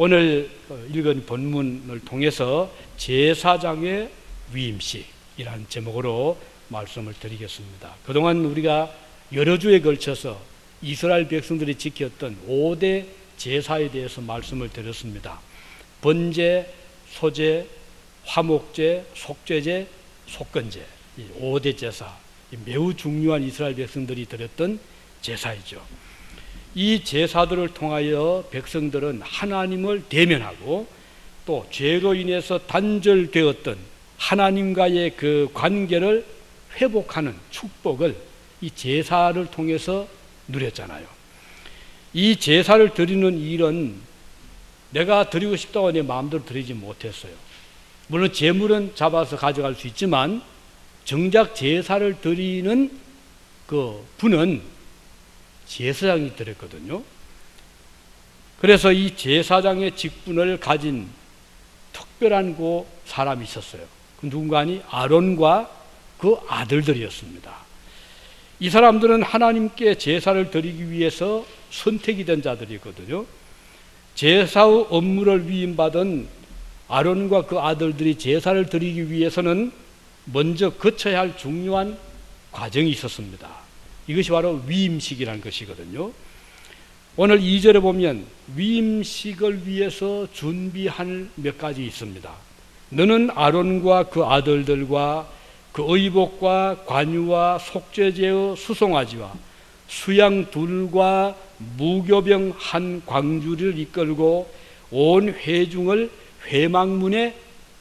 오늘 읽은 본문을 통해서 제사장의 위임식이라는 제목으로 말씀을 드리겠습니다. 그동안 우리가 여러 주에 걸쳐서 이스라엘 백성들이 지켰던 5대 제사에 대해서 말씀을 드렸습니다. 번제, 소제, 화목제, 속죄제, 속건제, 이 5대 제사, 매우 중요한 이스라엘 백성들이 드렸던 제사이죠. 이 제사들을 통하여 백성들은 하나님을 대면하고 또 죄로 인해서 단절되었던 하나님과의 그 관계를 회복하는 축복을 이 제사를 통해서 누렸잖아요. 이 제사를 드리는 일은 내가 드리고 싶다고 내 마음대로 드리지 못했어요. 물론 제물은 잡아서 가져갈 수 있지만 정작 제사를 드리는 그 분은 제사장이 드렸거든요. 그래서 이 제사장의 직분을 가진 특별한 그 사람이 있었어요. 그 누군가 하니 아론과 그 아들들이었습니다. 이 사람들은 하나님께 제사를 드리기 위해서 선택이 된 자들이거든요. 제사의 업무를 위임받은 아론과 그 아들들이 제사를 드리기 위해서는 먼저 거쳐야 할 중요한 과정이 있었습니다. 이것이 바로 위임식이라는 것이거든요. 오늘 2절에 보면 위임식을 위해서 준비할 몇 가지 있습니다. 너는 아론과 그 아들들과 그 의복과 관유와 속죄제의 수송아지와 수양 둘과 무교병 한 광주리를 이끌고 온 회중을 회막문에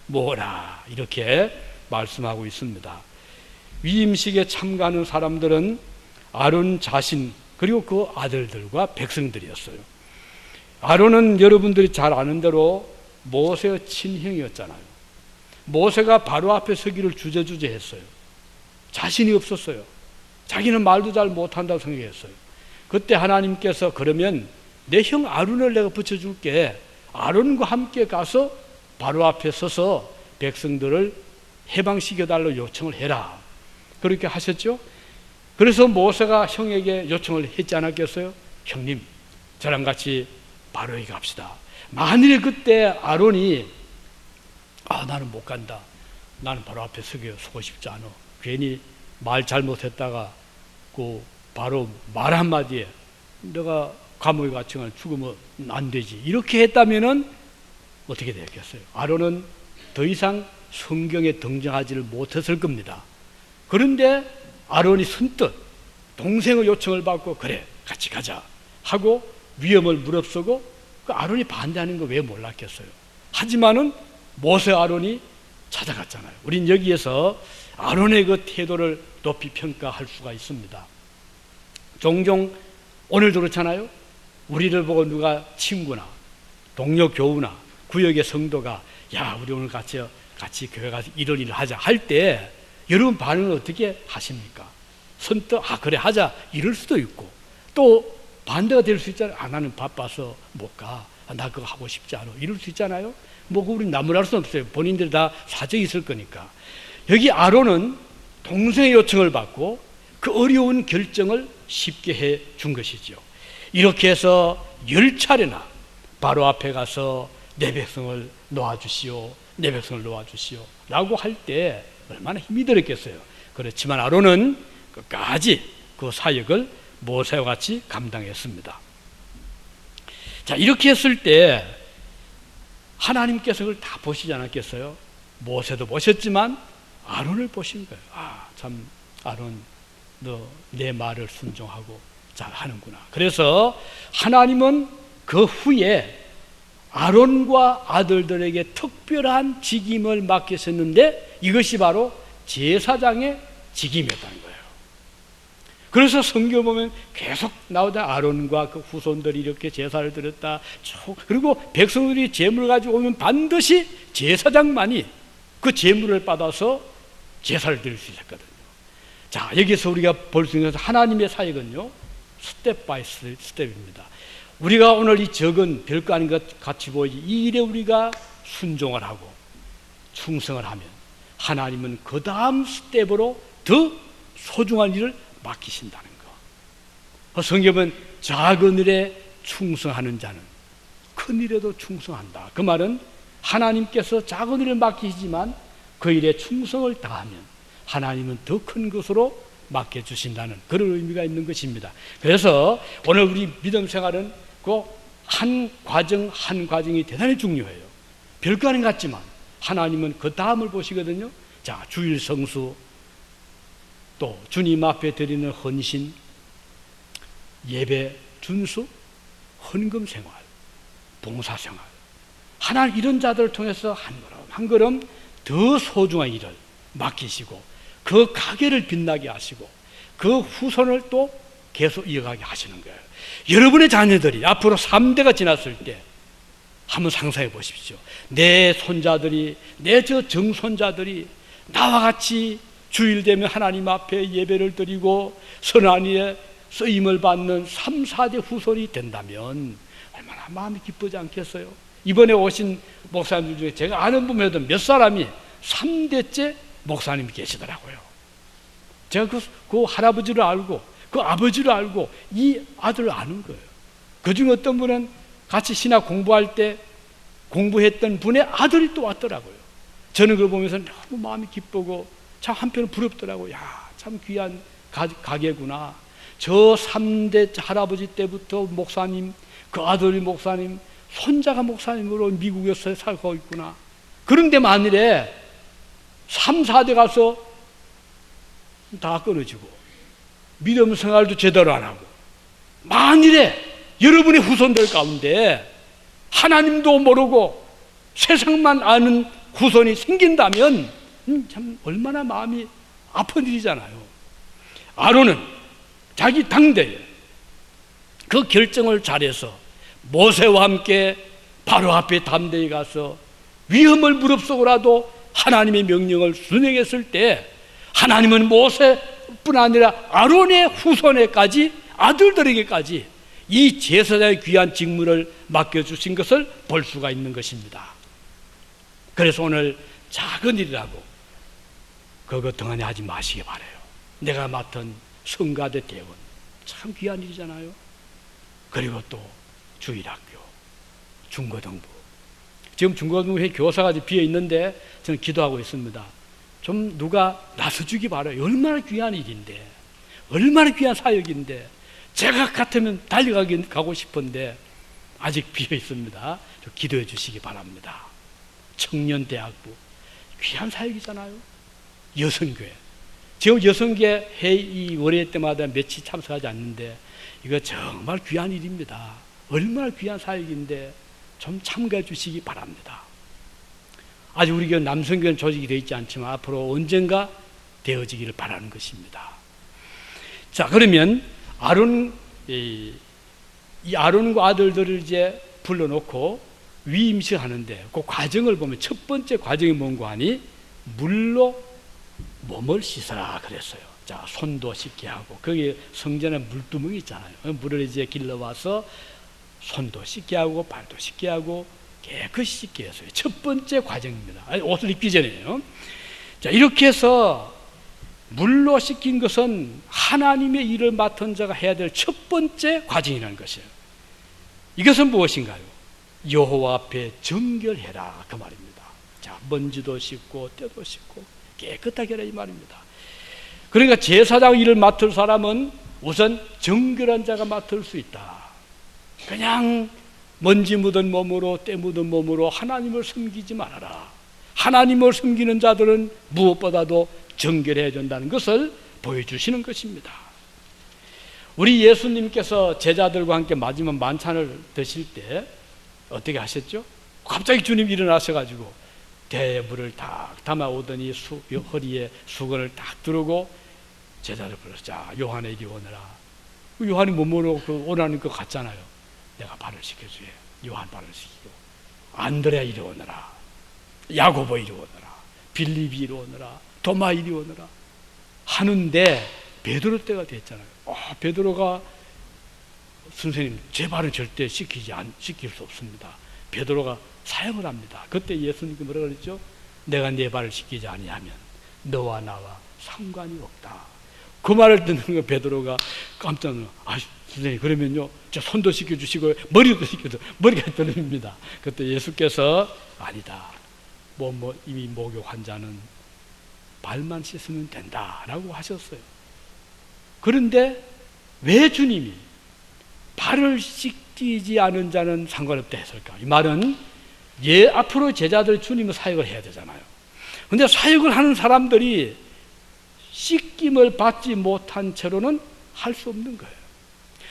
모으라, 이렇게 말씀하고 있습니다. 위임식에 참가하는 사람들은 아론 자신 그리고 그 아들들과 백성들이었어요. 아론은 여러분들이 잘 아는 대로 모세의 친형이었잖아요. 모세가 바로 앞에 서기를 주저주저 했어요. 자신이 없었어요. 자기는 말도 잘 못한다고 생각했어요. 그때 하나님께서 그러면 내 형 아론을 내가 붙여줄게. 아론과 함께 가서 바로 앞에 서서 백성들을 해방시켜달라고 요청을 해라. 그렇게 하셨죠? 그래서 모세가 형에게 요청을 했지 않았겠어요? 형님, 저랑 같이 바로에게 갑시다. 만일 그때 아론이 나는 못 간다. 나는 바로 앞에 서고 싶지 않아. 괜히 말 잘못했다가 그 바로 말 한마디에 내가 감옥에 갇히면 죽으면 안 되지. 이렇게 했다면은 어떻게 되겠어요? 아론은 더 이상 성경에 등장하지를 못했을 겁니다. 그런데 아론이 선뜻 동생의 요청을 받고 그래 같이 가자 하고 위험을 무릅쓰고 그 아론이 반대하는 거 왜 몰랐겠어요? 하지만은 모세 아론이 찾아갔잖아요. 우린 여기에서 아론의 그 태도를 높이 평가할 수가 있습니다. 종종 오늘도 그렇잖아요. 우리를 보고 누가 친구나 동료 교우나 구역의 성도가 야 우리 오늘 같이 교회 가서 이런 일을 하자 할 때 여러분 반응을 어떻게 하십니까? 선뜻 그래 하자 이럴 수도 있고 또 반대가 될 수 있잖아요. 나는 바빠서 못 가. 나 그거 하고 싶지 않아. 이럴 수 있잖아요. 우리 나무랄 수 없어요. 본인들이 다 사정이 있을 거니까. 여기 아론은 동생의 요청을 받고 그 어려운 결정을 쉽게 해 준 것이죠. 이렇게 해서 10차례나 바로 앞에 가서 내 백성을 놓아주시오. 내 백성을 놓아주시오. 라고 할 때 얼마나 힘이 들었겠어요. 그렇지만 아론은 끝까지 그 사역을 모세와 같이 감당했습니다. 자, 이렇게 했을 때 하나님께서 그걸 다 보시지 않았겠어요? 모세도 보셨지만 아론을 보신 거예요. 참 아론 너 내 말을 순종하고 잘 하는구나. 그래서 하나님은 그 후에 아론과 아들들에게 특별한 직임을 맡기셨는데 이것이 바로 제사장의 직임이었다는 거예요. 그래서 성경 보면 계속 나오다 아론과 그 후손들이 이렇게 제사를 드렸다. 그리고 백성들이 제물을 가지고 오면 반드시 제사장만이 그 제물을 받아서 제사를 드릴 수 있었거든요. 자, 여기서 우리가 볼 수 있는 것은 하나님의 사역은요, 스텝 바이 스텝입니다. 우리가 오늘 이 적은 별거 아닌 것 같이 보이지 이 일에 우리가 순종을 하고 충성을 하면 하나님은 그 다음 스텝으로 더 소중한 일을 맡기신다는 거. 성경은 작은 일에 충성하는 자는 큰 일에도 충성한다. 그 말은 하나님께서 작은 일을 맡기시지만 그 일에 충성을 다하면 하나님은 더 큰 것으로 맡겨주신다는 그런 의미가 있는 것입니다. 그래서 오늘 우리 믿음 생활은 그 한 과정 한 과정이 대단히 중요해요. 별거 아닌 것 같지만 하나님은 그 다음을 보시거든요. 자, 주일 성수, 또 주님 앞에 드리는 헌신, 예배 준수, 헌금 생활, 봉사 생활. 하나님 이런 자들을 통해서 한 걸음 한 걸음 더 소중한 일을 맡기시고 그 가게를 빛나게 하시고 그 후손을 또 계속 이어가게 하시는 거예요. 여러분의 자녀들이 앞으로 3대가 지났을 때 한번 상상해 보십시오. 내 손자들이, 내 저 정손자들이 나와 같이 주일 되면 하나님 앞에 예배를 드리고 선한이의 쓰임을 받는 3, 4대 후손이 된다면 얼마나 마음이 기쁘지 않겠어요? 이번에 오신 목사님들 중에 제가 아는 분에도 몇 사람이 3대째 목사님이 계시더라고요. 제가 그 할아버지를 알고 그 아버지를 알고 이 아들을 아는 거예요. 그중에 어떤 분은 같이 신학 공부할 때 공부했던 분의 아들이 또 왔더라고요. 저는 그걸 보면서 너무 마음이 기쁘고 참 한편은 부럽더라고요. 야, 참 귀한 가게구나. 저 3대 할아버지 때부터 목사님, 그 아들이 목사님, 손자가 목사님으로 미국에서 살고 있구나. 그런데 만일에 3, 4대 가서 다 끊어지고 믿음 생활도 제대로 안 하고 만일에 여러분의 후손들 가운데 하나님도 모르고 세상만 아는 후손이 생긴다면 참 얼마나 마음이 아픈 일이잖아요. 아론은 자기 당대에 그 결정을 잘해서 모세와 함께 바로 앞에 담대히 가서 위험을 무릅쓰고라도 하나님의 명령을 순행했을 때 하나님은 모세뿐 아니라 아론의 후손에까지 아들들에게까지 이 제사장의 귀한 직무를 맡겨주신 것을 볼 수가 있는 것입니다. 그래서 오늘 작은 일이라고 그거 등한히 하지 마시기 바라요. 내가 맡은 성가대 대원 참 귀한 일이잖아요. 그리고 또 주일학교, 중고등부. 지금 중고등부에 교사가 비어 있는데 저는 기도하고 있습니다. 좀 누가 나서주기 바라요. 얼마나 귀한 일인데, 얼마나 귀한 사역인데, 제가 같으면 달려가고 싶은데 아직 비어 있습니다. 좀 기도해 주시기 바랍니다. 청년대학부 귀한 사역이잖아요. 여성교회, 지금 여성교회 회의 월회 때마다 며칠 참석하지 않는데 이거 정말 귀한 일입니다. 얼마나 귀한 사역인데 좀 참가해 주시기 바랍니다. 아직 우리 교회 남성교회는 조직이 되어 있지 않지만 앞으로 언젠가 되어지기를 바라는 것입니다. 자, 그러면 이 아론과 아들들을 이제 불러놓고 위임식 하는데 그 과정을 보면 첫 번째 과정이 뭔가 하니 물로 몸을 씻어라 그랬어요. 자, 손도 씻게 하고 거기 성전에 물두멍이 있잖아요. 물을 이제 길러와서 손도 씻게 하고 발도 씻게 하고 깨끗이 씻게 했어요. 첫 번째 과정입니다. 옷을 입기 전에요. 자, 이렇게 해서 물로 씻긴 것은 하나님의 일을 맡은 자가 해야 될 첫 번째 과정이라는 것이에요. 이것은 무엇인가요? 여호와 앞에 정결해라 그 말입니다. 자, 먼지도 씻고 때도 씻고 깨끗하게 하라 이 말입니다. 그러니까 제사장 일을 맡을 사람은 우선 정결한 자가 맡을 수 있다. 그냥 먼지 묻은 몸으로 때 묻은 몸으로 하나님을 섬기지 말아라. 하나님을 섬기는 자들은 무엇보다도 정결해야 된다는 것을 보여주시는 것입니다. 우리 예수님께서 제자들과 함께 마지막 만찬을 드실 때 어떻게 하셨죠? 갑자기 주님 일어나셔가지고 대에 물을 딱 담아오더니 허리에 수건을 딱 두르고 제자를 불러서 자, 요한에 이리 오너라. 요한이 몸으로 오라는 것 같잖아요. 내가 발을 씻겨주게. 요한 발을 씻기고 안드레아 이리 오너라. 야고보 이리 오너라. 빌립이 이리 오너라. 도마 이리 오너라 하는데 베드로 때가 됐잖아요. 베드로가 선생님 제 발은 절대 씻길 수 없습니다. 베드로가 사역을 합니다. 그때 예수님께 뭐라 그랬죠? 내가 네 발을 씻기지 아니하면 너와 나와 상관이 없다. 그 말을 듣는 거 베드로가 깜짝 놀라. 선생님, 그러면요, 저 손도 씻겨주시고 머리도 씻겨줘. 머리가 떨립니다. 그때 예수께서 아니다. 이미 목욕 환자는 발만 씻으면 된다라고 하셨어요. 그런데 왜 주님이 발을 씻기지 않은 자는 상관없다 했을까? 이 말은 앞으로 제자들 주님은 사역을 해야 되잖아요. 그런데 사역을 하는 사람들이 씻김을 받지 못한 채로는 할 수 없는 거예요.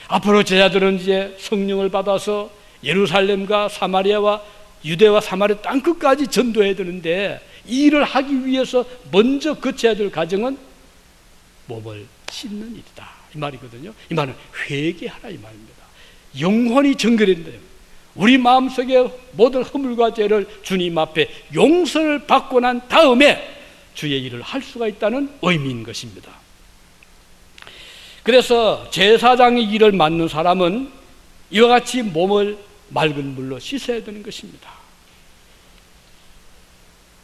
앞으로 제자들은 이제 성령을 받아서 예루살렘과 사마리아와 유대와 사마리아 땅끝까지 전도해야 되는데, 이 일을 하기 위해서 먼저 거쳐야 될 과정은 몸을 씻는 일이다, 이 말이거든요. 이 말은 회개하라, 이 말입니다. 영혼이 정결해진다. 우리 마음속에 모든 허물과 죄를 주님 앞에 용서를 받고 난 다음에 주의 일을 할 수가 있다는 의미인 것입니다. 그래서 제사장의 일을 맡는 사람은 이와 같이 몸을 맑은 물로 씻어야 되는 것입니다.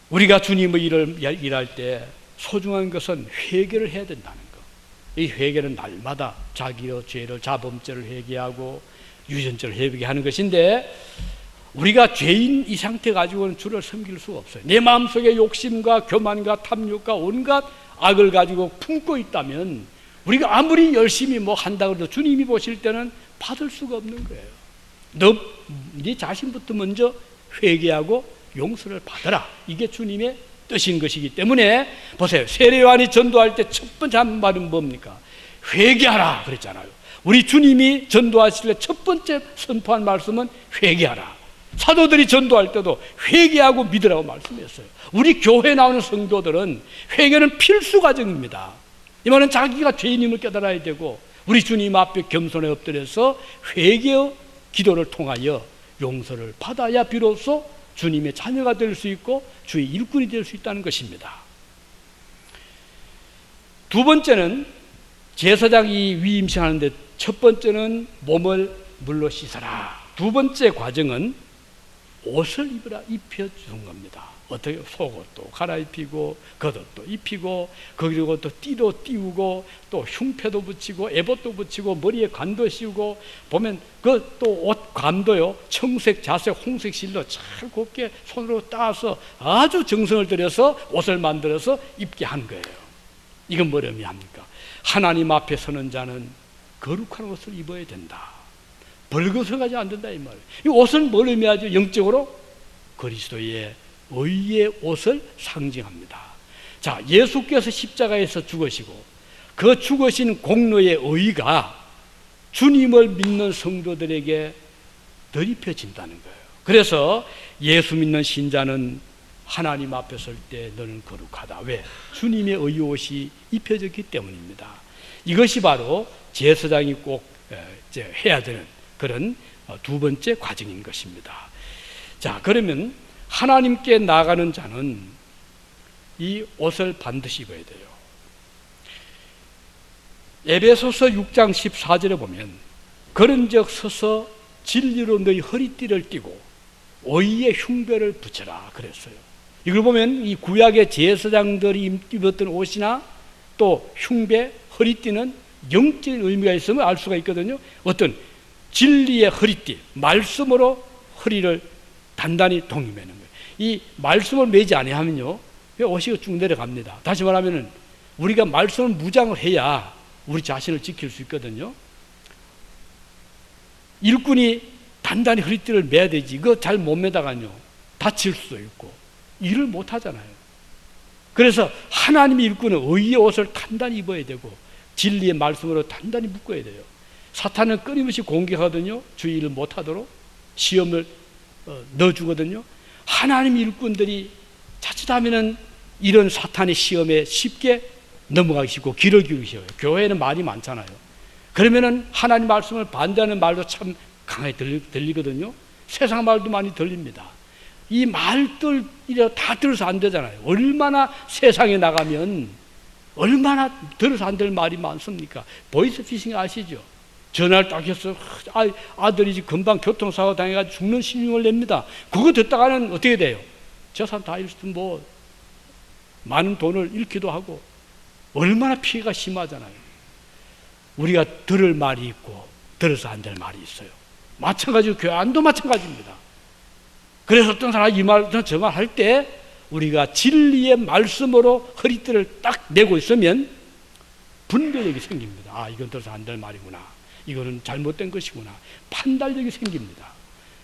우리가 주님의 일을 일할 때 소중한 것은 회개를 해야 된다는 것. 이 회개는 날마다 자기의 죄를, 자범죄를 회개하고 유전죄를 회개하는 것인데, 우리가 죄인 이 상태 가지고는 주를 섬길 수가 없어요. 내 마음속에 욕심과 교만과 탐욕과 온갖 악을 가지고 품고 있다면 우리가 아무리 열심히 한다고 해도 주님이 보실 때는 받을 수가 없는 거예요. 네 자신부터 먼저 회개하고 용서를 받아라. 이게 주님의 뜻인 것이기 때문에 보세요. 세례요한이 전도할 때 첫 번째 한 말은 뭡니까? 회개하라 그랬잖아요. 우리 주님이 전도하실 때 첫 번째 선포한 말씀은 회개하라. 사도들이 전도할 때도 회개하고 믿으라고 말씀했어요. 우리 교회에 나오는 성도들은 회개는 필수 과정입니다. 이 말은 자기가 죄인임을 깨달아야 되고, 우리 주님 앞에 겸손에 엎드려서 회개의 기도를 통하여 용서를 받아야 비로소 주님의 자녀가 될 수 있고 주의 일꾼이 될 수 있다는 것입니다. 두 번째는 제사장이 위임식하는데, 첫 번째는 몸을 물로 씻어라. 두 번째 과정은 옷을 입혀주는 겁니다. 어떻게? 속옷도 갈아입히고 겉옷도 입히고, 그리고 또 띠도 띄우고 또 흉패도 붙이고 에봇도 붙이고 머리에 관도 씌우고, 보면 그 또 옷 감도요, 청색, 자색, 홍색 실로 잘 곱게 손으로 따서 아주 정성을 들여서 옷을 만들어서 입게 한 거예요. 이건 뭘 의미합니까? 하나님 앞에 서는 자는 거룩한 옷을 입어야 된다. 벌거서 가지 안 된다, 이 말이에요. 이 옷은 뭘 의미하죠? 영적으로 그리스도의 의의 옷을 상징합니다. 자, 예수께서 십자가에서 죽으시고 그 죽으신 공로의 의가 주님을 믿는 성도들에게 덧입혀진다는 거예요. 그래서 예수 믿는 신자는 하나님 앞에 설 때 너는 거룩하다. 왜? 주님의 의의 옷이 입혀졌기 때문입니다. 이것이 바로 제사장이 꼭 해야 되는 그런 두 번째 과정인 것입니다. 자, 그러면 하나님께 나아가는 자는 이 옷을 반드시 입어야 돼요. 에베소서 6장 14절에 보면 그런즉 서서 진리로 너희 허리띠를 띠고 의의 흉배를 붙여라 그랬어요. 이걸 보면 이 구약의 제사장들이 입었던 옷이나 또 흉배, 허리띠는 영적인 의미가 있으면 알 수가 있거든요. 어떤 진리의 허리띠, 말씀으로 허리를 단단히 동이매는 거예요. 이 말씀을 매지 아니하면요, 옷이 쭉 내려갑니다. 다시 말하면 우리가 말씀을 무장을 해야 우리 자신을 지킬 수 있거든요. 일꾼이 단단히 허리띠를 매야 되지, 그거 잘 못 매다가요 다칠 수도 있고 일을 못 하잖아요. 그래서 하나님의 일꾼은 의의 옷을 단단히 입어야 되고 진리의 말씀으로 단단히 묶어야 돼요. 사탄은 끊임없이 공격하거든요. 주의 일을 못 하도록 시험을 넣어주거든요. 하나님 일꾼들이 자칫하면은 이런 사탄의 시험에 쉽게 넘어가기 쉽고 귀를 기울이기 쉬워요. 교회에는 말이 많잖아요. 그러면은 하나님 말씀을 반대하는 말도 참 강하게 들리거든요. 세상 말도 많이 들립니다. 이 말들 다 들어서 안 되잖아요. 얼마나 세상에 나가면 얼마나 들어서 안 될 말이 많습니까? 보이스피싱 아시죠? 전화를 딱 해서 아들이 금방 교통사고 당해가지고 죽는 신용을 냅니다. 그거 듣다가는 어떻게 돼요? 재산 다 잃고 많은 돈을 잃기도 하고 얼마나 피해가 심하잖아요. 우리가 들을 말이 있고 들어서 안 될 말이 있어요. 마찬가지로 교회 안도 마찬가지입니다. 그래서 어떤 사람이 이 말, 저 말 할 때 우리가 진리의 말씀으로 허리띠를 딱 내고 있으면 분별력이 생깁니다. 아, 이건 들어서 안 될 말이구나. 이거는 잘못된 것이구나. 판단력이 생깁니다.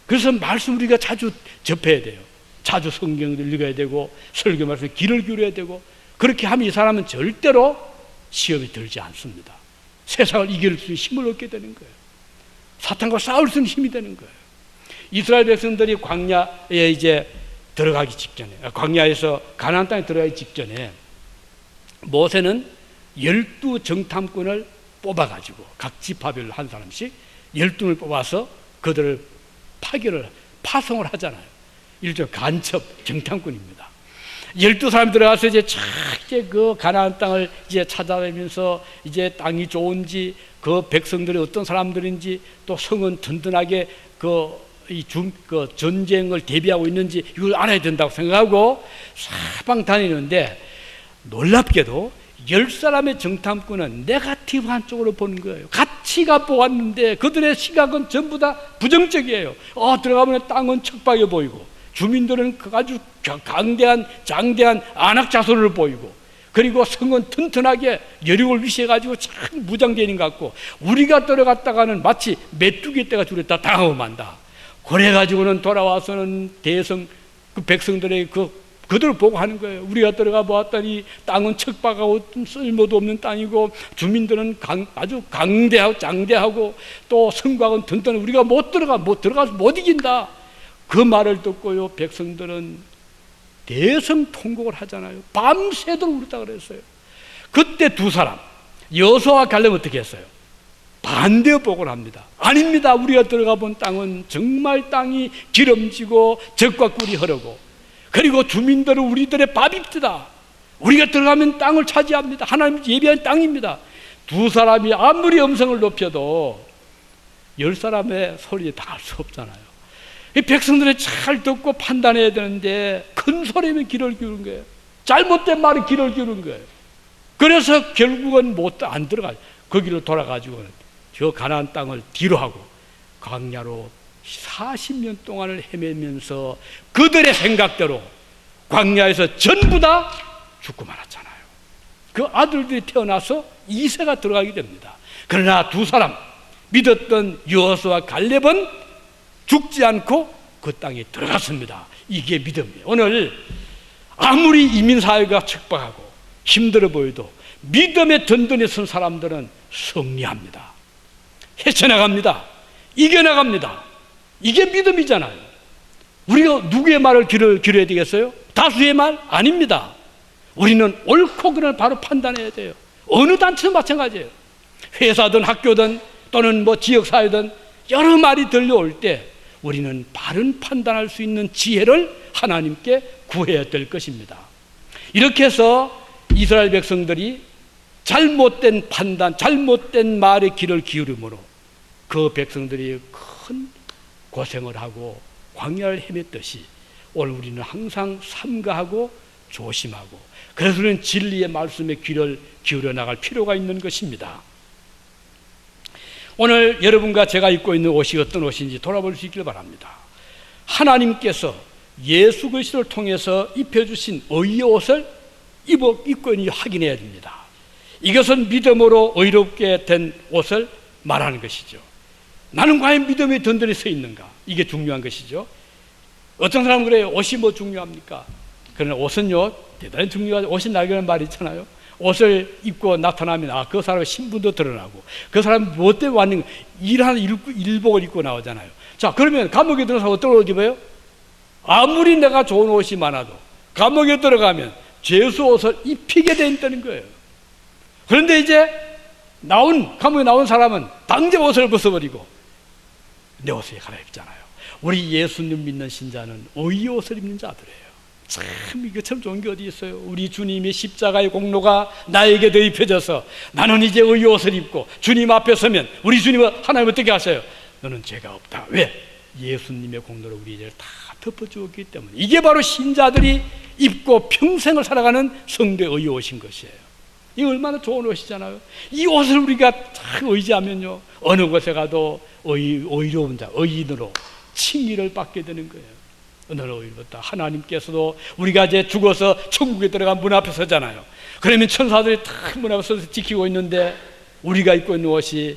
그래서 말씀 우리가 자주 접해야 돼요. 자주 성경을 읽어야 되고 설교 말씀에 귀를 기울여야 되고, 그렇게 하면 이 사람은 절대로 시험에 들지 않습니다. 세상을 이길 수 있는 힘을 얻게 되는 거예요. 사탄과 싸울 수 있는 힘이 되는 거예요. 이스라엘 백성들이 광야에 이제 들어가기 직전에, 광야에서 가나안 땅에 들어가기 직전에 모세는 12 정탐꾼을 뽑아가지고 각 지파별로 한 사람씩 12을 뽑아서 그들을 파송을 하잖아요. 일종의 간첩 정탐꾼입니다. 12사람이 들어가서 이제 그 가나안 땅을 이제 찾아다니면서 이제 땅이 좋은지, 그 백성들이 어떤 사람들인지, 또 성은 든든하게 그 전쟁을 대비하고 있는지 이걸 알아야 된다고 생각하고 사방 다니는데, 놀랍게도 10사람의 정탐꾼은 네거티브한 쪽으로 보는 거예요. 가치가 보았는데 그들의 시각은 전부 다 부정적이에요. 들어가면 땅은 척박해 보이고, 주민들은 아주 강대한 장대한 안악자손을 보이고, 그리고 성은 튼튼하게 여리고를 위시해가지고 참 무장되어 있는 것 같고, 우리가 들어갔다가는 마치 메뚜기 떼가 줄에 다 당하고 만다. 그래가지고는 돌아와서는 대성 그 백성들의 그들을 보고 하는 거예요. 우리가 들어가 보았더니 땅은 척박하고 쓸모도 없는 땅이고, 주민들은 아주 강대하고 장대하고, 또 성곽은 튼튼해. 우리가 들어가서 못 이긴다. 그 말을 듣고요, 백성들은 대성통곡을 하잖아요. 밤새도록 울었다 그랬어요. 그때 두 사람, 여호수아와 갈렙은 어떻게 했어요? 반대 복을 합니다. 아닙니다. 우리가 들어가 본 땅은 정말 땅이 기름지고 젖과 꿀이 흐르고, 그리고 주민들은 우리들의 밥입니다. 우리가 들어가면 땅을 차지합니다. 하나님 예비한 땅입니다. 두 사람이 아무리 음성을 높여도 10사람의 소리에 당할 수 없잖아요. 이 백성들이 잘 듣고 판단해야 되는데 큰 소리면 귀를 기울인 거예요. 잘못된 말은 귀를 기울인 거예요. 그래서 결국은 안 들어가요. 거기로 돌아가지고는 저 가나안 땅을 뒤로 하고 광야로 40년 동안을 헤매면서 그들의 생각대로 광야에서 전부 다 죽고 말았잖아요. 그 아들들이 태어나서 2세가 들어가게 됩니다. 그러나 두 사람 믿었던 여호수아와 갈렙은 죽지 않고 그 땅에 들어갔습니다. 이게 믿음이에요. 오늘 아무리 이민사회가 척박하고 힘들어 보여도 믿음의 든든히 선 사람들은 승리합니다. 헤쳐나갑니다. 이겨나갑니다. 이게 믿음이잖아요. 우리가 누구의 말을 기울여야 되겠어요? 다수의 말? 아닙니다. 우리는 옳고 그름을 바로 판단해야 돼요. 어느 단체도 마찬가지예요. 회사든 학교든 또는 지역사회든 여러 말이 들려올 때 우리는 바른 판단할 수 있는 지혜를 하나님께 구해야 될 것입니다. 이렇게 해서 이스라엘 백성들이 잘못된 판단, 잘못된 말에 귀를 기울임으로 그 백성들이 큰 고생을 하고 광야를 헤맸듯이 오늘 우리는 항상 삼가하고 조심하고, 그래서 우리는 진리의 말씀에 귀를 기울여 나갈 필요가 있는 것입니다. 오늘 여러분과 제가 입고 있는 옷이 어떤 옷인지 돌아볼 수 있기를 바랍니다. 하나님께서 예수 그리스도를 통해서 입혀주신 의의 옷을 입고 있는지 확인해야 됩니다. 이것은 믿음으로 의롭게 된 옷을 말하는 것이죠. 나는 과연 믿음에 든든히 서 있는가? 이게 중요한 것이죠. 어떤 사람은 그래요. 옷이 중요합니까? 그러나 옷은요, 대단히 중요하죠. 옷이 날개라는 말이 있잖아요. 옷을 입고 나타나면 그 사람의 신분도 드러나고, 그 사람이 무엇 때문에 왔는가, 일하는 일복을 입고 나오잖아요. 자, 그러면 감옥에 들어가서 어떤 옷을 입어요? 아무리 내가 좋은 옷이 많아도 감옥에 들어가면 죄수 옷을 입히게 돼 있다는 거예요. 그런데 이제 감옥에 나온 사람은 당장 옷을 벗어버리고 내 옷을 갈아입잖아요. 우리 예수님 믿는 신자는 의의 옷을 입는 자들이에요. 참 이것처럼 좋은 게 어디 있어요? 우리 주님의 십자가의 공로가 나에게 더 입혀져서 나는 이제 의의 옷을 입고 주님 앞에 서면 우리 주님은 하나님 어떻게 하셔요? 너는 죄가 없다. 왜? 예수님의 공로로 우리 죄를 다 덮어주었기 때문에. 이게 바로 신자들이 입고 평생을 살아가는 성도의 의의 옷인 것이에요. 이 얼마나 좋은 옷이잖아요. 이 옷을 우리가 잘 의지하면요, 어느 곳에 가도 의로운 자, 의인으로 칭의를 받게 되는 거예요. 어느 의롭다. 하나님께서도 우리가 이제 죽어서 천국에 들어간 문 앞에 서잖아요. 그러면 천사들이 다 문 앞에 서서 지키고 있는데 우리가 입고 있는 옷이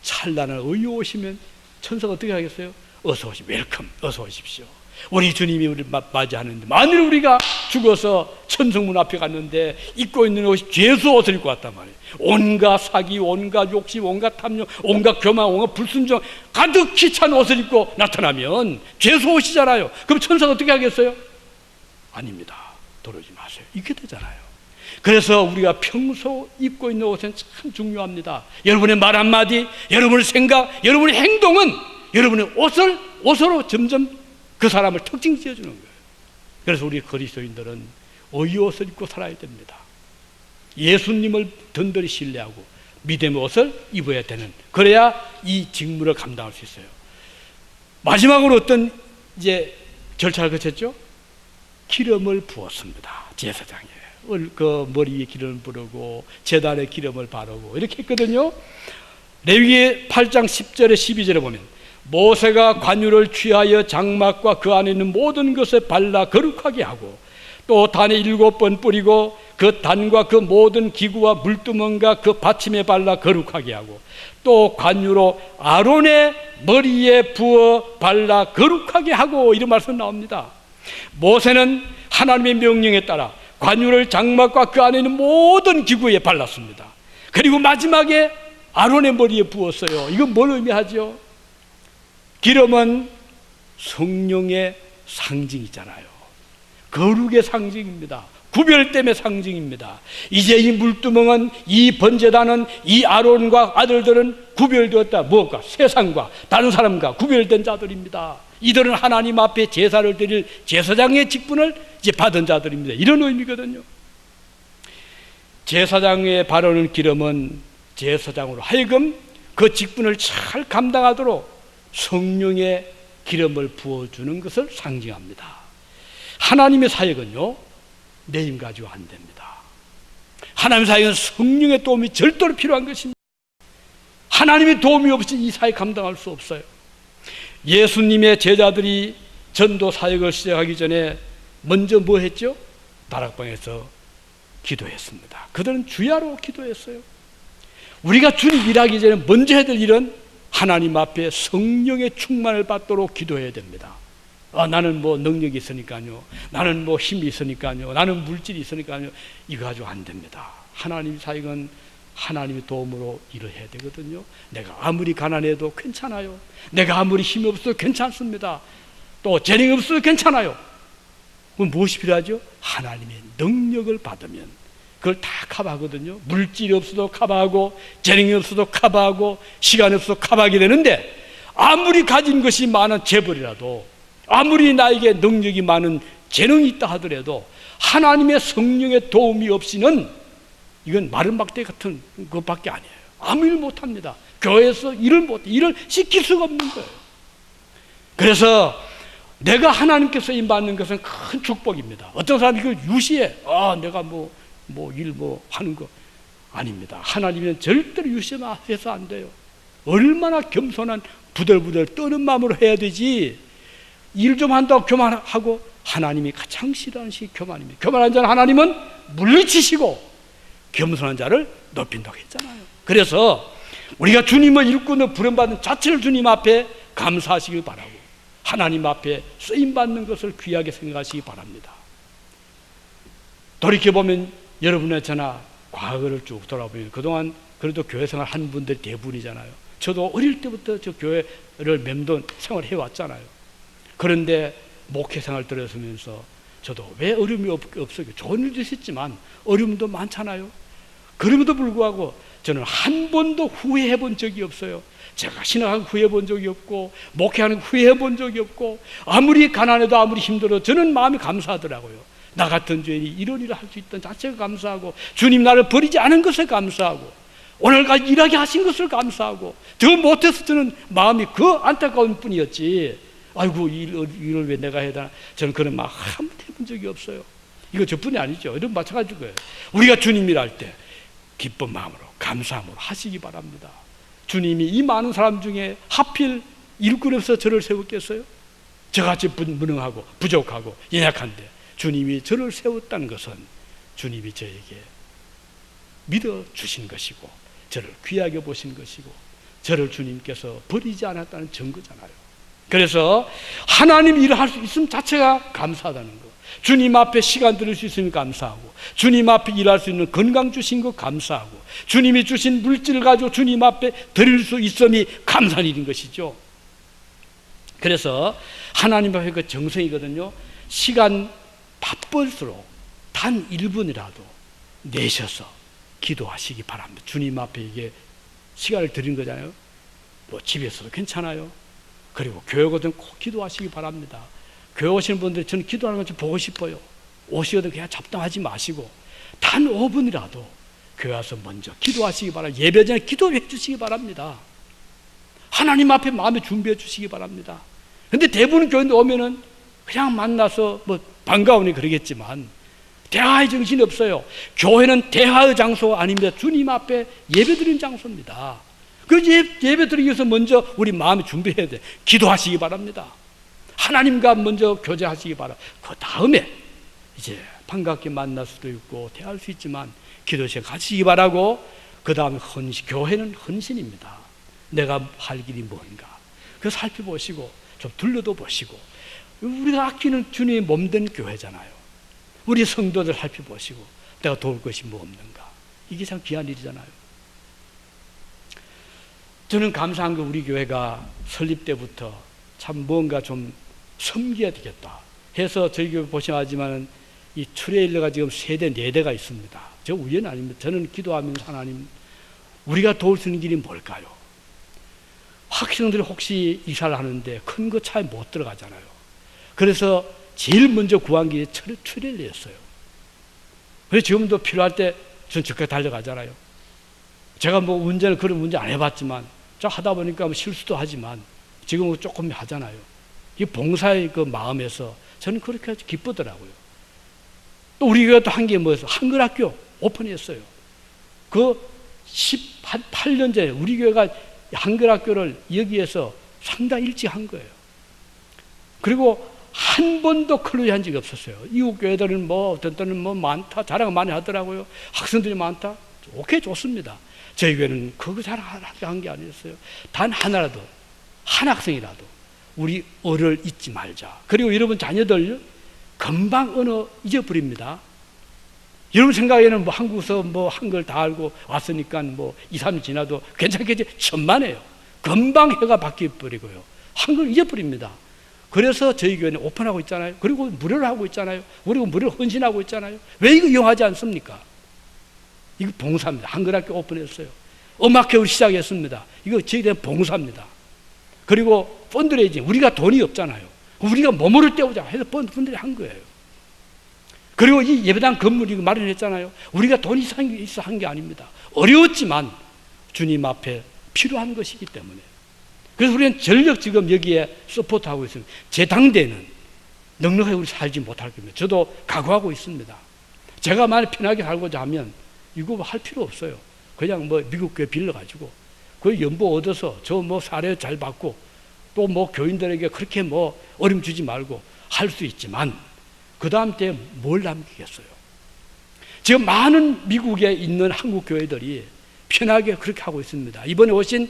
찬란한 의의 옷이면 천사가 어떻게 하겠어요? 어서 오십시오. 웰컴. 어서 오십시오. 우리 주님이 우리를 맞이하는데, 만일 우리가 죽어서 천성문 앞에 갔는데 입고 있는 옷이 죄수 옷을 입고 왔단 말이에요. 온갖 사기, 온갖 욕심, 온갖 탐욕, 온갖 교만, 온갖 불순종 가득히 찬 옷을 입고 나타나면 죄수 옷이잖아요. 그럼 천사가 어떻게 하겠어요? 아닙니다. 도로지 마세요. 이렇게 되잖아요. 그래서 우리가 평소 입고 있는 옷은 참 중요합니다. 여러분의 말 한마디, 여러분의 생각, 여러분의 행동은 여러분의 옷으로 점점 그 사람을 특징 지어주는 거예요. 그래서 우리 그리스도인들은 의의 옷을 입고 살아야 됩니다. 예수님을 든든히 신뢰하고 믿음의 옷을 입어야 되는, 그래야 이 직무를 감당할 수 있어요. 마지막으로 어떤 이제 절차를 거쳤죠? 기름을 부었습니다. 제사장에 그 머리에 기름을 부르고 제단에 기름을 바르고 이렇게 했거든요. 레위기 8장 10절에 12절에 보면 모세가 관유를 취하여 장막과 그 안에 있는 모든 것에 발라 거룩하게 하고 또 단에 7번 뿌리고 그 단과 그 모든 기구와 물두멍과 그 받침에 발라 거룩하게 하고 또 관유로 아론의 머리에 부어 발라 거룩하게 하고, 이런 말씀 나옵니다. 모세는 하나님의 명령에 따라 관유를 장막과 그 안에 있는 모든 기구에 발랐습니다. 그리고 마지막에 아론의 머리에 부었어요. 이건 뭘 의미하죠? 기름은 성령의 상징이잖아요. 거룩의 상징입니다. 구별됨의 상징입니다. 이제 이 물두멍은, 이 번제단은, 이 아론과 아들들은 구별되었다. 무엇과? 세상과 다른 사람과 구별된 자들입니다. 이들은 하나님 앞에 제사를 드릴 제사장의 직분을 이제 받은 자들입니다. 이런 의미거든요. 제사장에 바르는 기름은 제사장으로 하여금 그 직분을 잘 감당하도록 성령의 기름을 부어주는 것을 상징합니다. 하나님의 사역은요, 내 힘 가지고 안 됩니다. 하나님의 사역은 성령의 도움이 절대로 필요한 것입니다. 하나님의 도움이 없이 이 사역 감당할 수 없어요. 예수님의 제자들이 전도 사역을 시작하기 전에 먼저 뭐 했죠? 다락방에서 기도했습니다. 그들은 주야로 기도했어요. 우리가 주님 일하기 전에 먼저 해야 될 일은 하나님 앞에 성령의 충만을 받도록 기도해야 됩니다. 나는 뭐 능력이 있으니까요, 나는 뭐 힘이 있으니까요, 나는 물질이 있으니까요, 이거 가지고 안 됩니다. 하나님 사역은 하나님의 도움으로 일을 해야 되거든요. 내가 아무리 가난해도 괜찮아요. 내가 아무리 힘이 없어도 괜찮습니다. 또 재능이 없어도 괜찮아요. 그럼 무엇이 필요하죠? 하나님의 능력을 받으면 그걸 다 커버하거든요. 물질이 없어도 커버하고, 재능이 없어도 커버하고, 시간이 없어도 커버하게 되는데, 아무리 가진 것이 많은 재벌이라도, 아무리 나에게 능력이 많은 재능이 있다 하더라도 하나님의 성령의 도움이 없이는 이건 마른 막대 같은 것밖에 아니에요. 아무 일 못합니다. 교회에서 일을 시킬 수가 없는 거예요. 그래서 내가 하나님께 쓰임받는 것은 큰 축복입니다. 어떤 사람이 이걸 유시해. 내가 일 하는 거 아닙니다. 하나님은 절대로 유시해서 안 돼요. 얼마나 겸손한 부들부들 떠는 마음으로 해야 되지, 일 좀 한다고 교만하고, 하나님이 가장 싫어하는 것이 교만입니다. 교만한 자는 하나님은 물리치시고 겸손한 자를 높인다고 했잖아요. 그래서 우리가 주님을 일꾼으로 부름받은 자체를 주님 앞에 감사하시길 바라고, 하나님 앞에 쓰임받는 것을 귀하게 생각하시기 바랍니다. 돌이켜보면 여러분의 저나 과거를 쭉 돌아보면 그동안 그래도 교회 생활 한 분들이 대부분이잖아요. 저도 어릴 때부터 저 교회를 맴돈 생활을 해왔잖아요. 그런데 목회 생활 들어서면서 저도 왜 어려움이 없어요? 좋은 일도 있었지만 어려움도 많잖아요. 그럼에도 불구하고 저는 한 번도 후회해 본 적이 없어요. 제가 신앙하고 후회해 본 적이 없고, 목회하는 후회해 본 적이 없고, 아무리 가난해도 아무리 힘들어도 저는 마음이 감사하더라고요. 나 같은 죄인이 이런 일을 할 수 있던 자체가 감사하고, 주님 나를 버리지 않은 것에 감사하고, 오늘까지 일하게 하신 것을 감사하고, 더 못해서 저는 마음이 그 안타까운 뿐이었지, 아이고 일을 왜 내가 해야 되나, 저는 그런 마음 한 번도 해본 적이 없어요. 이거 저뿐이 아니죠. 이런 마찬가지일 거예요. 우리가 주님 일할 때 기쁜 마음으로 감사함으로 하시기 바랍니다. 주님이 이 많은 사람 중에 하필 일꾼에서 저를 세웠겠어요? 저같이 무능하고 부족하고 연약한데 주님이 저를 세웠다는 것은 주님이 저에게 믿어주신 것이고 저를 귀하게 보신 것이고 저를 주님께서 버리지 않았다는 증거잖아요. 그래서 하나님 일을 할 수 있음 자체가 감사하다는 거, 주님 앞에 시간 들일 수 있으면 감사하고, 주님 앞에 일할 수 있는 건강 주신 거 감사하고, 주님이 주신 물질을 가지고 주님 앞에 드릴 수 있음이 감사한 일인 것이죠. 그래서 하나님 앞에 그 정성이거든요. 시간 바쁠수록 단 1분이라도 내셔서 기도하시기 바랍니다. 주님 앞에 이게 시간을 드린 거잖아요. 뭐 집에서도 괜찮아요. 그리고 교회 오거든 꼭 기도하시기 바랍니다. 교회 오시는 분들이 저는 기도하는 걸 좀 보고 싶어요. 오시거든 그냥 잡담하지 마시고 단 5분이라도 교회 와서 먼저 기도하시기 바랍니다. 예배 전에 기도해 주시기 바랍니다. 하나님 앞에 마음에 준비해 주시기 바랍니다. 근데 대부분 교회 오면은 그냥 만나서 뭐 반가우니 그러겠지만 대화의 정신이 없어요. 교회는 대화의 장소가 아닙니다. 주님 앞에 예배드리는 장소입니다. 그 예배드리기 위해서 먼저 우리 마음에 준비해야 돼. 기도하시기 바랍니다. 하나님과 먼저 교제하시기 바랍니다. 그 다음에 이제 반갑게 만날 수도 있고 대화할 수 있지만 기도 시간 가시기 바라고, 그 다음에 교회는 헌신입니다. 내가 할 길이 뭔가 그거 살펴보시고 좀 둘러도 보시고, 우리가 아끼는 주님의 몸된 교회잖아요. 우리 성도들 살펴보시고 내가 도울 것이 뭐 없는가, 이게 참 귀한 일이잖아요. 저는 감사한 거, 우리 교회가 설립 때부터 참 뭔가 좀 섬겨야 되겠다 해서 저희 교회 보시면 이 트레일러가 지금 3대 4대가 있습니다. 저 우연 아닙니다. 저는 기도하면서 하나님, 우리가 도울 수 있는 길이 뭘까요? 학생들이 혹시 이사를 하는데 큰 거 차에 못 들어가잖아요. 그래서 제일 먼저 구한 게 트레일러였어요. 그래서 지금도 필요할 때 전 저까지 달려가잖아요. 제가 뭐 운전을 그런 운전 안 해봤지만 저 하다 보니까 뭐 실수도 하지만 지금은 조금 하잖아요. 이 봉사의 그 마음에서 저는 그렇게 기쁘더라고요. 또 우리 교회가 또 한 게 뭐였어요? 한글학교 오픈했어요. 그 18년 전에 우리 교회가 한글학교를 여기에서 상당히 일찍 한 거예요. 그리고 한 번도 클로즈한 적이 없었어요. 이웃 교회들은 뭐 어떤 때는 뭐 많다, 자랑 많이 하더라고요. 학생들이 많다. 오케이, 좋습니다. 저희 교회는 그거 자랑한 게 아니었어요. 단 하나라도, 한 학생이라도 우리 어를 잊지 말자. 그리고 여러분 자녀들 금방 언어 잊어버립니다. 여러분 생각에는 뭐 한국에서 뭐 한글 다 알고 왔으니까 뭐 2, 3년 지나도 괜찮겠지? 천만에요. 금방 해가 바뀌어버리고요. 한글 잊어버립니다. 그래서 저희 교회는 오픈하고 있잖아요. 그리고 무료를 하고 있잖아요. 그리고 무료를 헌신하고 있잖아요. 왜 이거 이용하지 않습니까? 이거 봉사입니다. 한글학교 오픈했어요. 음악회를 시작했습니다. 이거 저희들은 봉사입니다. 그리고 펀드레이징, 우리가 돈이 없잖아요. 우리가 몸을 때우자 해서 펀드들이 한 거예요. 그리고 이 예배당 건물 이거 마련했잖아요. 우리가 돈이 있어 한 게 아닙니다. 어려웠지만 주님 앞에 필요한 것이기 때문에. 그래서 우리는 전력 지금 여기에 서포트하고 있습니다. 제 당대는 넉넉하게 우리 살지 못할 겁니다. 저도 각오하고 있습니다. 제가 만약 편하게 살고자 하면 이거 할 필요 없어요. 그냥 뭐 미국 교회 빌려가지고 그 연보 얻어서 저 뭐 사례 잘 받고 또 뭐 교인들에게 그렇게 뭐 어려움 주지 말고 할 수 있지만 그 다음 때 뭘 남기겠어요? 지금 많은 미국에 있는 한국 교회들이 편하게 그렇게 하고 있습니다. 이번에 오신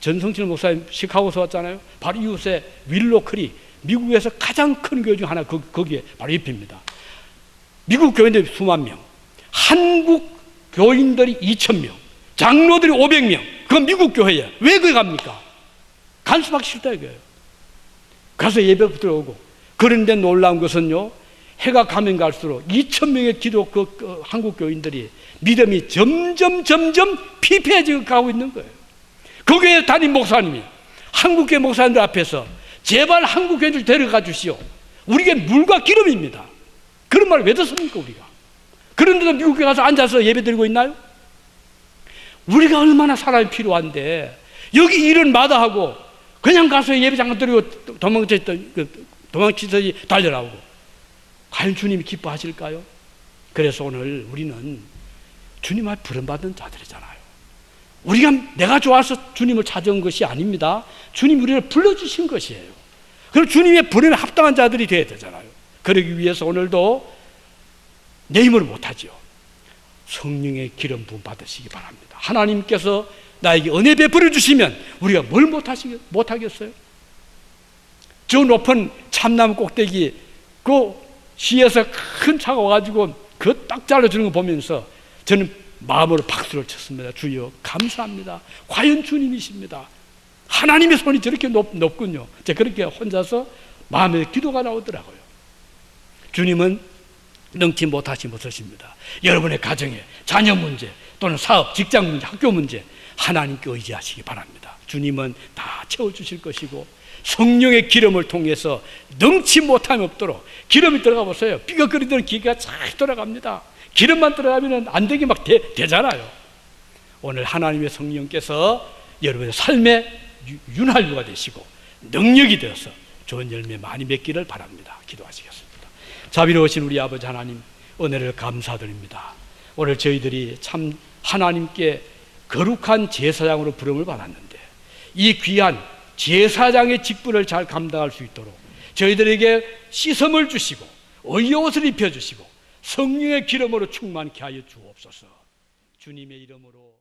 전성철 목사님 시카고에서 왔잖아요. 바로 이웃에 윌로크리, 미국에서 가장 큰 교회 중 하나 거기에 바로 옆입니다. 미국 교인들이 수만 명, 한국 교인들이 2,000명, 장로들이 500명. 그건 미국 교회예요. 왜 거기 갑니까? 간 수밖에 싫다 이거예요. 가서 예배 들어오고. 그런데 놀라운 것은요, 해가 가면 갈수록 2,000명의 기독교 한국 교인들이 믿음이 점점 피폐해져 가고 있는 거예요. 거기에 담임 목사님이 한국교회 목사님들 앞에서 제발 한국교회를 데려가 주시오. 우리가 물과 기름입니다. 그런 말을 왜 듣습니까 우리가? 그런데도 미국에 가서 앉아서 예배 드리고 있나요? 우리가 얼마나 사람이 필요한데 여기 일은 마다하고 그냥 가서 예배 잠깐 드리고 도망치듯이 달려나오고, 과연 주님이 기뻐하실까요? 그래서 오늘 우리는 주님 앞에 부름받은 자들이잖아요. 우리가 내가 좋아서 주님을 찾아온 것이 아닙니다. 주님이 우리를 불러주신 것이에요. 그럼 주님의 부름에 합당한 자들이 되어야 되잖아요. 그러기 위해서 오늘도 내 힘으로 못하지요. 성령의 기름 부음 받으시기 바랍니다. 하나님께서 나에게 은혜 베풀어 주시면 우리가 뭘 못하겠어요? 저 높은 참나무 꼭대기 그 시에서 큰 차가 와가지고 그 딱 잘라주는 거 보면서 저는 마음으로 박수를 쳤습니다. 주여 감사합니다. 과연 주님이십니다. 하나님의 손이 저렇게 높군요. 제가 그렇게 혼자서 마음에 기도가 나오더라고요. 주님은 능치 못하신 것입니다. 여러분의 가정에 자녀 문제 또는 사업, 직장 문제, 학교 문제 하나님께 의지하시기 바랍니다. 주님은 다 채워주실 것이고 성령의 기름을 통해서 능치 못함이 없도록 기름이 들어가 보세요. 삐걱거리던 기계가 잘 돌아갑니다. 기름만 들어가면 안 되게 막 되잖아요. 오늘 하나님의 성령께서 여러분의 삶의 윤활유가 되시고 능력이 되어서 좋은 열매 많이 맺기를 바랍니다. 기도하시겠습니다. 자비로우신 우리 아버지 하나님, 은혜를 감사드립니다. 오늘 저희들이 참 하나님께 거룩한 제사장으로 부름을 받았는데 이 귀한 제사장의 직분을 잘 감당할 수 있도록 저희들에게 시섬을 주시고 의의 옷을 입혀주시고 성령의 기름으로 충만케 하여 주옵소서. 주님의 이름으로